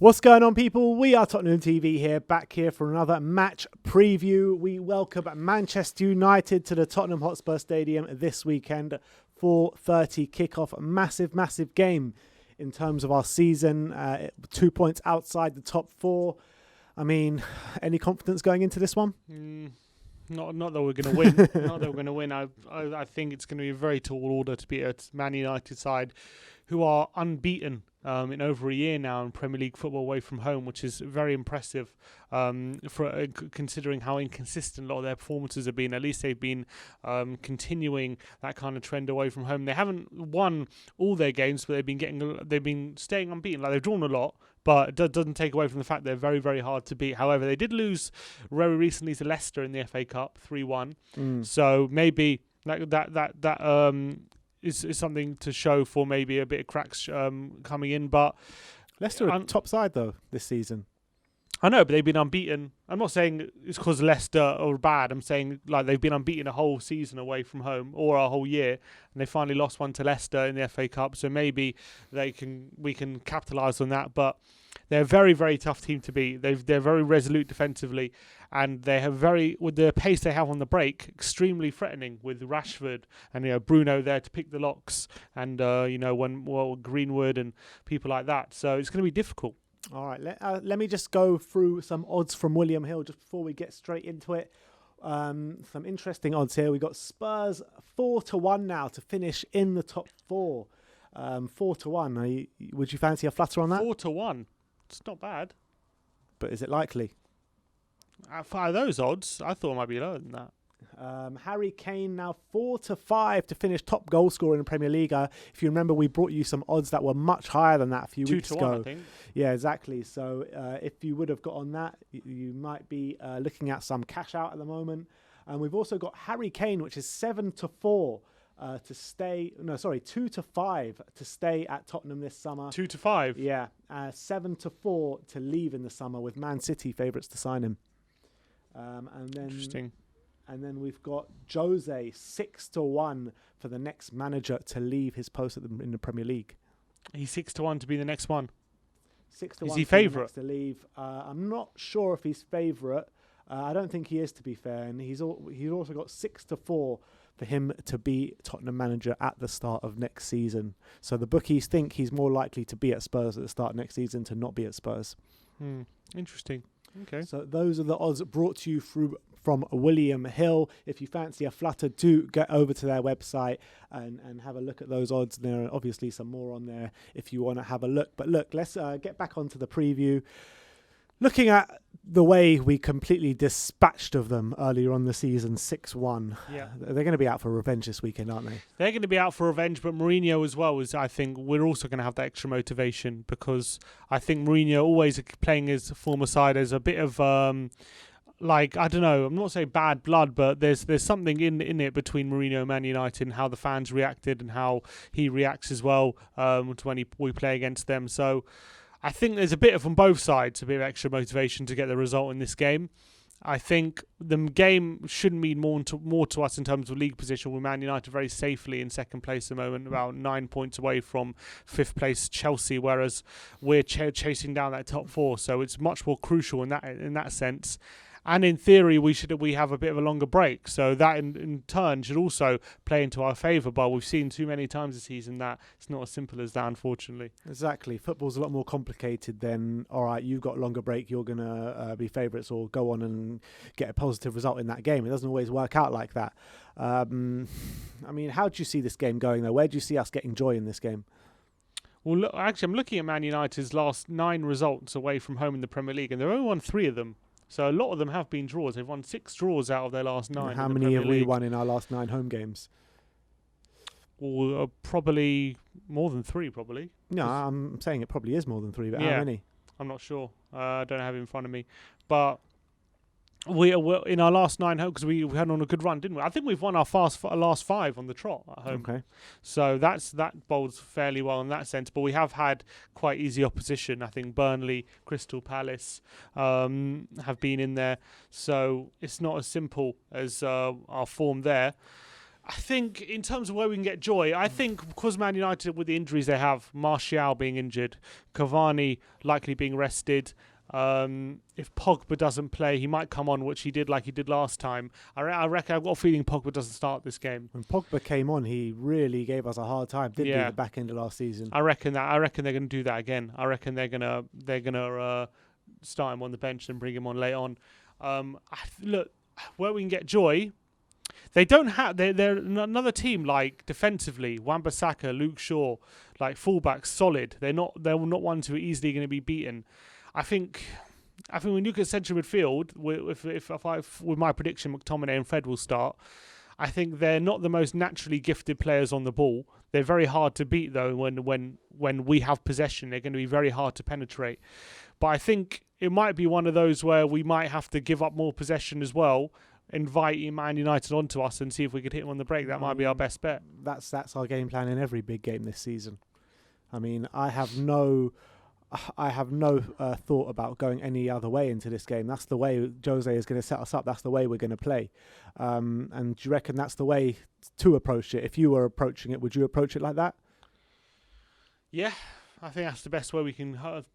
What's going on, people? We are Tottenham TV here, back here for another match preview. We welcome Manchester United to the Tottenham Hotspur Stadium this weekend. 4:30 kickoff. Massive game in terms of our season. 2 points outside the top four. I mean, any confidence going into this one? Not that we're going to win. Not that we're going to win. I think it's going to be a very tall order to beat a Man United side who are unbeaten in over a year now in Premier League football away from home, which is very impressive for considering how inconsistent a lot of their performances have been. At least they've been continuing that kind of trend away from home. They haven't won all their games, but they've been staying unbeaten. Like, they've drawn a lot, but it doesn't take away from the fact they're very, very hard to beat. However, they did lose very recently to Leicester in the FA Cup 3-1. So maybe that is something to show for maybe a bit of cracks coming in. But Leicester are top side, though, this season. I know, but they've been unbeaten. I'm not saying it's because Leicester are bad. I'm saying like they've been unbeaten a whole season away from home, or a whole year, and they finally lost one to Leicester in the FA Cup. So maybe we can capitalise on that. But they're a very, very tough team to beat. They're very resolute defensively, and they have with the pace they have on the break, extremely threatening with Rashford and Bruno there to pick the locks, and Greenwood and people like that. So it's going to be difficult. All right, let me just go through some odds from William Hill just before we get straight into it. Some interesting odds here. We got Spurs 4-1 now to finish in the top four. 4-1. Would you fancy a flutter on that? 4-1. It's not bad. But is it likely? For those odds, I thought it might be lower than that. Harry Kane now 4-5 to finish top goal scorer in the Premier League. If you remember, we brought you some odds that were much higher than that a few weeks ago. 2-1, I think. Yeah, exactly. So if you would have got on that, you might be looking at some cash out at the moment. And we've also got Harry Kane, which is 7-4 to stay. No, sorry, 2-5 to stay at Tottenham this summer. 2-5. Yeah, 7-4 to leave in the summer, with Man City favourites to sign him. And then Interesting. And then we've got Jose 6-1 for the next manager to leave his post in the Premier League. He's 6-1 to be the next one. 6-1. Is he favourite to leave? I'm not sure if he's favourite. I don't think he is, to be fair. And he's also got 6-4 for him to be Tottenham manager at the start of next season. So the bookies think he's more likely to be at Spurs at the start of next season to not be at Spurs. Interesting. Okay. So those are the odds brought to you from William Hill. If you fancy a flutter, do get over to their website and have a look at those odds. There are obviously some more on there if you want to have a look. But look, let's get back onto the preview. Looking at the way we completely dispatched of them earlier on the season, 6-1. Yeah. They're going to be out for revenge this weekend, aren't they? They're going to be out for revenge, but Mourinho as well I think we're also going to have that extra motivation, because I think Mourinho always playing his former side as a bit of I don't know, I'm not saying bad blood, but there's something in it between Mourinho and Man United, and how the fans reacted and how he reacts as well when we play against them. So I think there's a bit of, on both sides, a bit of extra motivation to get the result in this game. I think the game shouldn't mean more to us in terms of league position, with Man United very safely in second place at the moment, about 9 points away from fifth place Chelsea, whereas we're chasing down that top four. So it's much more crucial in that sense. And in theory, we have a bit of a longer break, so that in turn should also play into our favour. But we've seen too many times this season that it's not as simple as that, unfortunately. Exactly. Football's a lot more complicated than, all right, you've got a longer break, you're going to be favourites or go on and get a positive result in that game. It doesn't always work out like that. I mean, how do you see this game going, though? Where do you see us getting joy in this game? Well, look, actually, I'm looking at Man United's last 9 results away from home in the Premier League, and they've only won 3 of them. So a lot of them have been draws. They've won 6 draws out of their last 9. How many have we won in our last 9 home games? Well, probably more than 3, probably. No, I'm saying it probably is more than 3, but how many? I'm not sure. I don't have it in front of me. But we in our last 9 home, because we had on a good run, didn't we? I think we've won our last 5 on the trot at home. Okay. So that bodes fairly well in that sense. But we have had quite easy opposition. I think Burnley, Crystal Palace have been in there. So it's not as simple as our form there. I think in terms of where we can get joy, I think because Man United, with the injuries they have, Martial being injured, Cavani likely being rested. If Pogba doesn't play, he might come on, which he did like he did last time. I reckon I've got a feeling Pogba doesn't start this game. When Pogba came on, he really gave us a hard time, didn't he, the back end of last season? I reckon they're going to do that again. I reckon they're gonna start him on the bench and bring him on late on. Look, where we can get joy. They don't have. They're another team like defensively. Wan-Bissaka, Luke Shaw, like fullbacks, solid. They're not ones who are easily going to be beaten. I think when you look at central midfield, with my prediction, McTominay and Fred will start. I think they're not the most naturally gifted players on the ball. They're very hard to beat though. When we have possession, they're going to be very hard to penetrate. But I think it might be one of those where we might have to give up more possession as well. Invite Man United onto us and see if we could hit them on the break. That might be our best bet. That's our game plan in every big game this season. I mean, I have no thought about going any other way into this game. That's the way Jose is going to set us up. That's the way we're going to play. And do you reckon that's the way to approach it? If you were approaching it, would you approach it like that? Yeah, I think that's the best way we can hope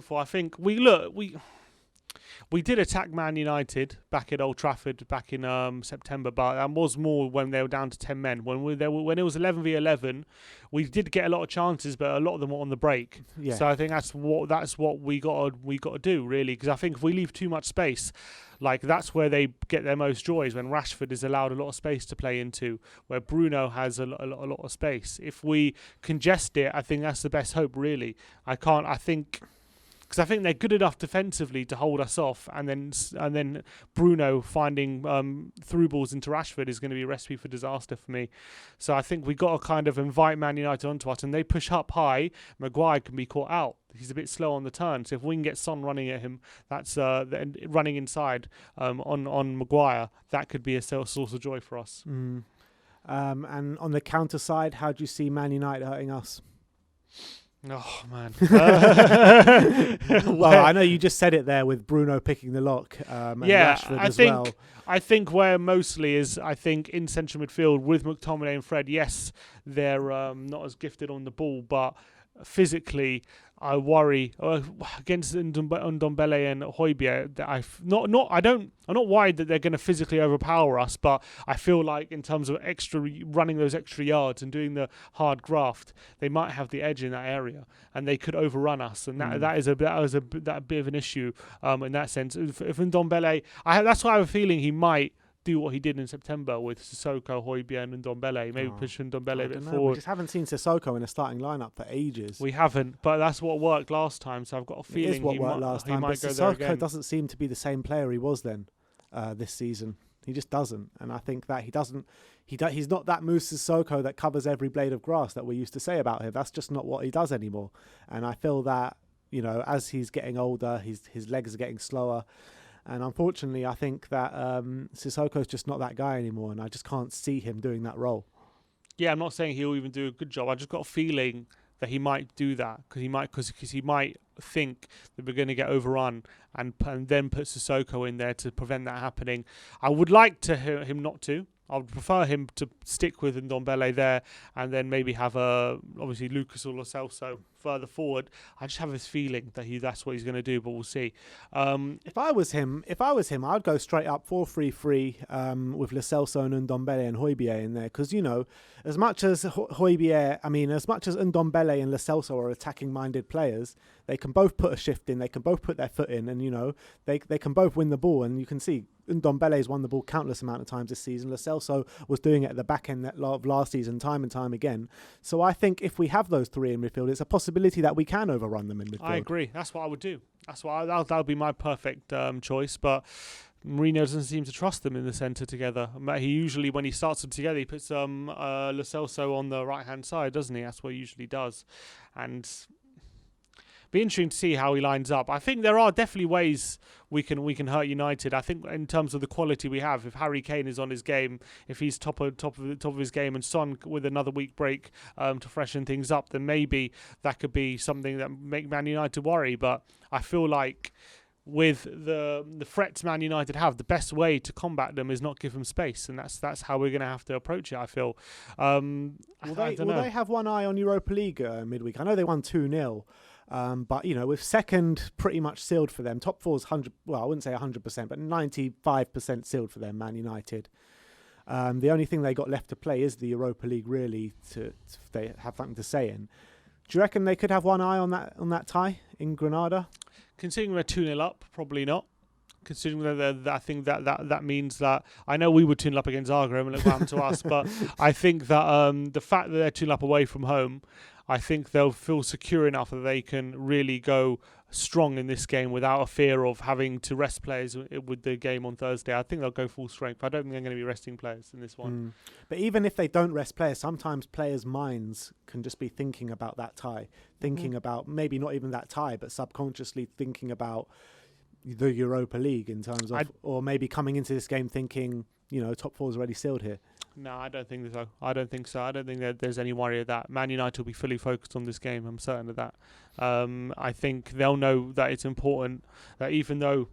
for. I think we did attack Man United back at Old Trafford back in September, but that was more when they were down to 10 men. When it was 11v11, we did get a lot of chances, but a lot of them were on the break. Yeah. So I think that's what we got to do really, because I think if we leave too much space, like that's where they get their most joys, when Rashford is allowed a lot of space to play into, where Bruno has a lot of space. If we congest it, I think that's the best hope really. Because I think they're good enough defensively to hold us off, and then Bruno finding through balls into Rashford is going to be a recipe for disaster for me. So I think we got to kind of invite Man United onto us, and they push up high. Maguire can be caught out. He's a bit slow on the turn, so if we can get Son running at him, that's running inside on Maguire. That could be a source of joy for us. And on the counter side, how do you see Man United hurting us? Oh man! Well, I know you just said it there with Bruno picking the lock. And Rashford as well. I think where mostly is, I think in central midfield with McTominay and Fred. Yes, they're not as gifted on the ball, but physically, I worry against Ndombele and Højbjerg that I'm not worried that they're going to physically overpower us, but I feel like in terms of running those extra yards and doing the hard graft, they might have the edge in that area and they could overrun us, and that is a bit of an issue in that sense. If Ndombele, that's why I have a feeling he might do what he did in September with Sissoko, Højbjerg and Ndombele. Maybe push Ndombele a bit forward. We just haven't seen Sissoko in a starting lineup for ages. We haven't, but that's what worked last time. So I've got a feeling he might go there again. Sissoko doesn't seem to be the same player he was then this season. He just doesn't, and I think that he's not that Moussa Sissoko that covers every blade of grass that we used to say about him. That's just not what he does anymore. And I feel that, as he's getting older, his legs are getting slower. And unfortunately, I think that Sissoko's just not that guy anymore, and I just can't see him doing that role. Yeah, I'm not saying he'll even do a good job. I just got a feeling that he might do that because he might think that we're going to get overrun and then put Sissoko in there to prevent that happening. I would like him not to. I would prefer him to stick with Ndombele there and then maybe have obviously Lucas or Lo Celso further forward. I just have this feeling that that's what he's going to do, but we'll see. If I was him, I'd go straight up 4-3-3 with Lo Celso and Ndombele and Højbjerg in there, because as much as Ndombele and Lo Celso are attacking-minded players, they can both put a shift in, they can both put their foot in, and they can both win the ball. And you can see Ndombele's won the ball countless amount of times this season. Lo Celso was doing it at the back end of last season, time and time again. So I think if we have those three in midfield, it's a possibility that we can overrun them in midfield. I agree. That's what I would do. That'll be my perfect choice. But Mourinho doesn't seem to trust them in the centre together. He usually, when he starts them together, he puts Lo Celso on the right hand side, doesn't he? That's what he usually does, and be interesting to see how he lines up. I think there are definitely ways we can hurt United. I think in terms of the quality we have, if Harry Kane is on his game, if he's top of his game, and Son with another week break to freshen things up, then maybe that could be something that make Man United worry. But I feel like with the threats Man United have, the best way to combat them is not give them space, and that's how we're going to have to approach it, I feel. Will they have one eye on Europa League midweek? I know they won 2-0. But, with second pretty much sealed for them, top four's 100, well, I wouldn't say 100%, but 95% sealed for them, Man United. The only thing they got left to play is the Europa League, really, to they have something to say in. Do you reckon they could have one eye on that tie in Granada? Considering they're 2-0 up, probably not. Considering that I think that means that I know we were 2-0 up against Zagreb and look what happened to us, but I think that the fact that they're 2-0 up away from home, I think they'll feel secure enough that they can really go strong in this game without a fear of having to rest players with the game on Thursday. I think they'll go full strength. I don't think they're going to be resting players in this one. But even if they don't rest players, sometimes players' minds can just be thinking about that tie, thinking about maybe not even that tie, but subconsciously thinking about the Europa League in terms of, or maybe coming into this game thinking, top four's already sealed here. No, I don't think so. I don't think that there's any worry of that. Man United will be fully focused on this game. I'm certain of that. I think they'll know that it's important that even though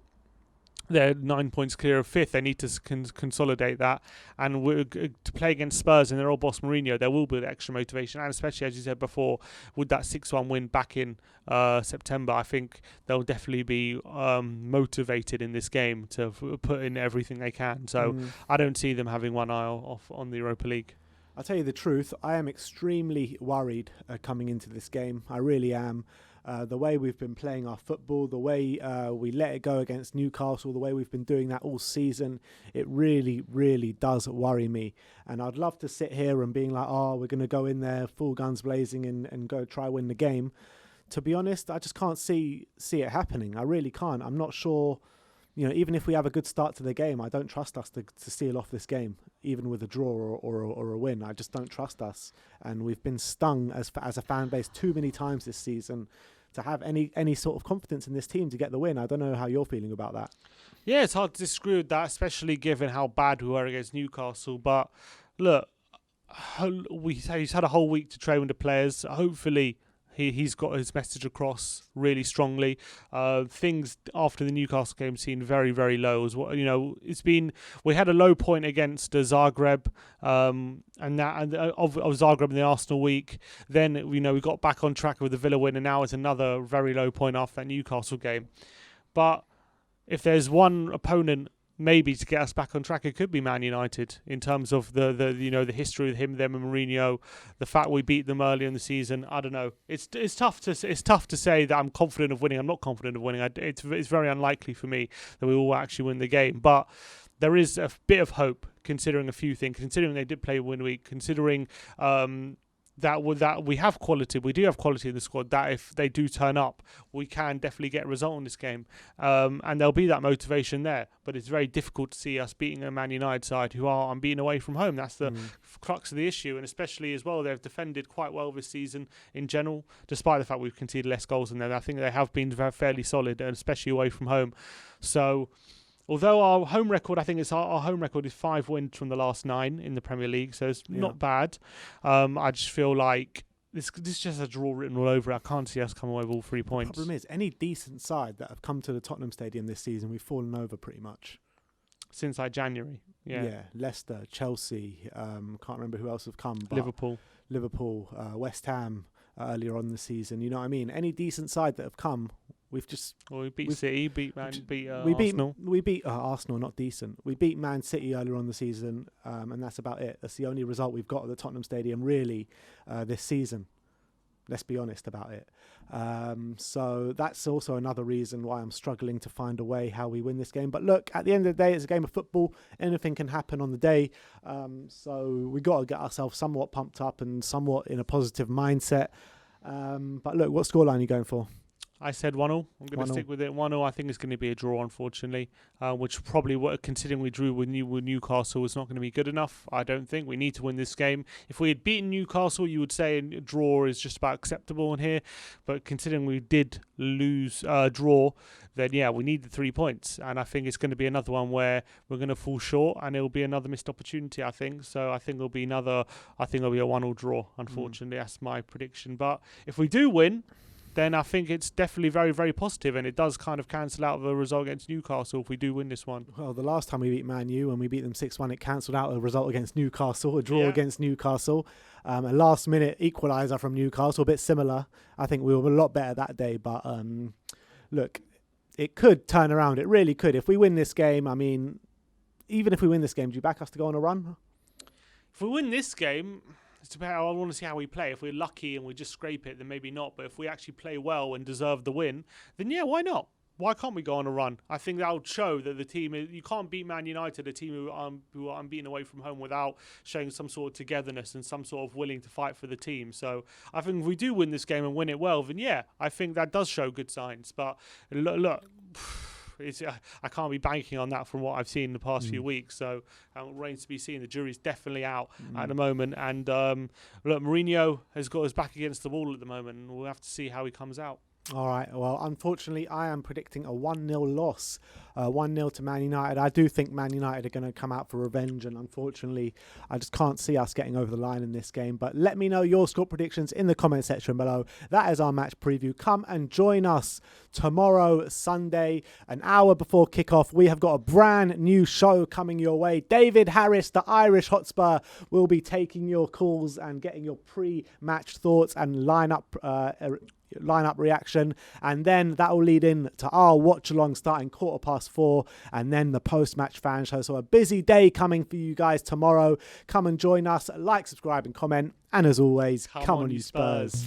they're 9 points clear of fifth, they need to consolidate that. And to play against Spurs and their old boss Mourinho, there will be the extra motivation. And especially, as you said before, with that 6-1 win back in September, I think they'll definitely be motivated in this game to put in everything they can. So I don't see them having one eye off on the Europa League. I'll tell you the truth, I am extremely worried coming into this game. I really am. The way we've been playing our football, the way we let it go against Newcastle, the way we've been doing that all season, it really, really does worry me. And I'd love to sit here and being like, we're going to go in there full guns blazing and go try win the game. To be honest, I just can't see it happening. I really can't. I'm not sure, even if we have a good start to the game, I don't trust us to seal off this game, even with a draw or a win. I just don't trust us. And we've been stung as a fan base too many times this season to have any sort of confidence in this team to get the win. I don't know how you're feeling about that. Yeah, it's hard to disagree with that, especially given how bad we were against Newcastle. But look, he's had a whole week to train with the players. Hopefully, he's got his message across really strongly. Things after the Newcastle game seemed very, very low. As well, we had a low point against Zagreb, of Zagreb in the Arsenal week. Then we got back on track with the Villa win, and now it's another very low point after that Newcastle game. But if there's one opponent maybe to get us back on track, it could be Man United in terms of the history of them and Mourinho, the fact we beat them early in the season. I don't know. It's tough to say that I'm confident of winning. I'm not confident of winning. It's very unlikely for me that we will actually win the game, but there is a bit of hope considering a few things. Considering they did play win week. Considering that we have quality. We do have quality in the squad that if they do turn up, we can definitely get a result in this game. And there'll be that motivation there. But it's very difficult to see us beating a Man United side who are unbeaten away from home. That's the crux of the issue. And especially as well, they've defended quite well this season in general, despite the fact we've conceded less goals than them. I think they have been fairly solid, and especially away from home. So although our home record, I think our home record is 5 wins from the last 9 in the Premier League, so it's not bad. I just feel like this is just a draw written all over it. I can't see us come away with all 3 points. The problem is, any decent side that have come to the Tottenham Stadium this season, we've fallen over pretty much. Since January, yeah. Leicester, Chelsea, can't remember who else have come. But Liverpool, West Ham earlier on in the season. You know what I mean? Any decent side that have come, we beat City, Arsenal. We beat Arsenal, not decent. We beat Man City earlier on in the season, and that's about it. That's the only result we've got at the Tottenham Stadium really this season. Let's be honest about it. So that's also another reason why I'm struggling to find a way how we win this game. But look, at the end of the day, it's a game of football. Anything can happen on the day. So we got to get ourselves somewhat pumped up and somewhat in a positive mindset. But look, what scoreline are you going for? I said 1-0. I'm going to stick with it. 1-0. I think it's going to be a draw, unfortunately, which probably, considering we drew with Newcastle, is not going to be good enough. I don't think. We need to win this game. If we had beaten Newcastle, you would say a draw is just about acceptable in here. But considering we did draw, then yeah, we need the 3 points. And I think it's going to be another one where we're going to fall short, and it will be another missed opportunity, I think. So I think there'll be a 1-1 draw, unfortunately. That's my prediction. But if we do win, then I think it's definitely very, very positive, and it does kind of cancel out the result against Newcastle if we do win this one. Well, the last time we beat Man U, when we beat them 6-1, it cancelled out a result against Newcastle, a draw against Newcastle, a last-minute equaliser from Newcastle, a bit similar. I think we were a lot better that day, but look, it could turn around. It really could. If we win this game, I mean, even if we win this game, do you back us to go on a run? If we win this game, it's about, I want to see how we play. If we're lucky and we just scrape it, then maybe not. But if we actually play well and deserve the win, then yeah, why not? Why can't we go on a run? I think that would show that the team, you can't beat Man United, a team who are unbeaten away from home, without showing some sort of togetherness and some sort of willing to fight for the team. So I think if we do win this game and win it well, then yeah, I think that does show good signs. But look, I can't be banking on that from what I've seen in the past few weeks. So it remains to be seen. The jury's definitely out at the moment. And look, Mourinho has got his back against the wall at the moment, and we'll have to see how he comes out. All right. Well, unfortunately, I am predicting a 1-0 loss, 1-0 to Man United. I do think Man United are going to come out for revenge, and unfortunately, I just can't see us getting over the line in this game. But let me know your score predictions in the comment section below. That is our match preview. Come and join us tomorrow, Sunday, an hour before kickoff. We have got a brand new show coming your way. David Harris, the Irish Hotspur, will be taking your calls and getting your pre-match thoughts and lineup reaction, and then that will lead in to our watch along starting 4:15, and then the post-match fan show. So a busy day coming for you guys tomorrow. Come and join us, like, subscribe and comment, and as always, come on you Spurs.